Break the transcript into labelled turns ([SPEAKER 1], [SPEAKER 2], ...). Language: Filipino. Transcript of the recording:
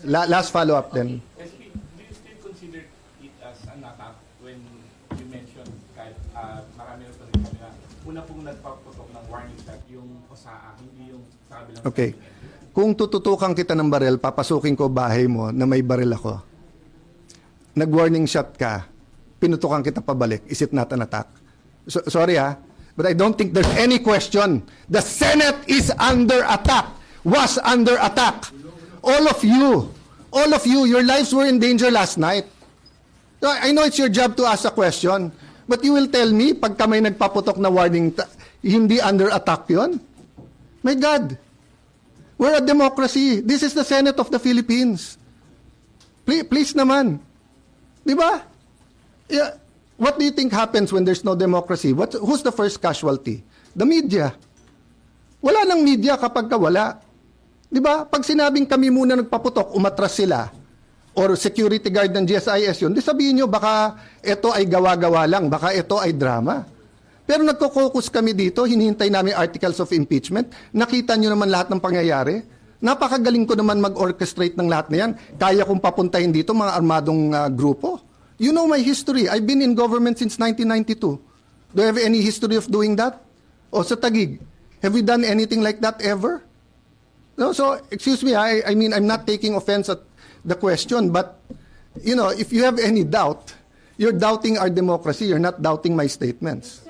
[SPEAKER 1] Last follow-up then.
[SPEAKER 2] SP, do you still consider it as an attack when you mentioned kahit marami rin pa rin kami na una pong nagpaputok ng warning shot yung OSAA, hindi yung sa kabilang
[SPEAKER 1] Okay.
[SPEAKER 2] side ng NBI?
[SPEAKER 1] Kung tututukan kita ng baril, papasukin ko bahay mo na may baril ako. Nag-warning shot ka, pinutukan kita pabalik. Is it not an attack? Sorry but I don't think there's any question. The Senate is under attack, was under attack. All of you, your lives were in danger last night. So I know it's your job to ask a question, but you will tell me, pagka may nagpaputok na warning, hindi under attack yon? My God. We're a democracy. This is the Senate of the Philippines. Please naman. Di ba? Yeah. What do you think happens when there's no democracy? Who's the first casualty? The media. Wala nang media kapag wala. Di ba? Pag sinabing kami muna nagpaputok, umatras sila, or security guard ng GSIS yun, di sabihin nyo, baka ito ay gawa-gawa lang, baka ito ay drama. Pero nagko-focus kami dito, hinihintay namin articles of impeachment, nakita nyo naman lahat ng pangyayari. Napakagaling ko naman mag-orchestrate ng lahat na yan. Kaya kong papuntahin dito mga armadong grupo. You know my history. I've been in government since 1992. Do you have any history of doing that? O sa Taguig, have we done anything like that ever? No, so, excuse me, I mean, I'm not taking offense at the question, but, you know, if you have any doubt, you're doubting our democracy, you're not doubting my statements.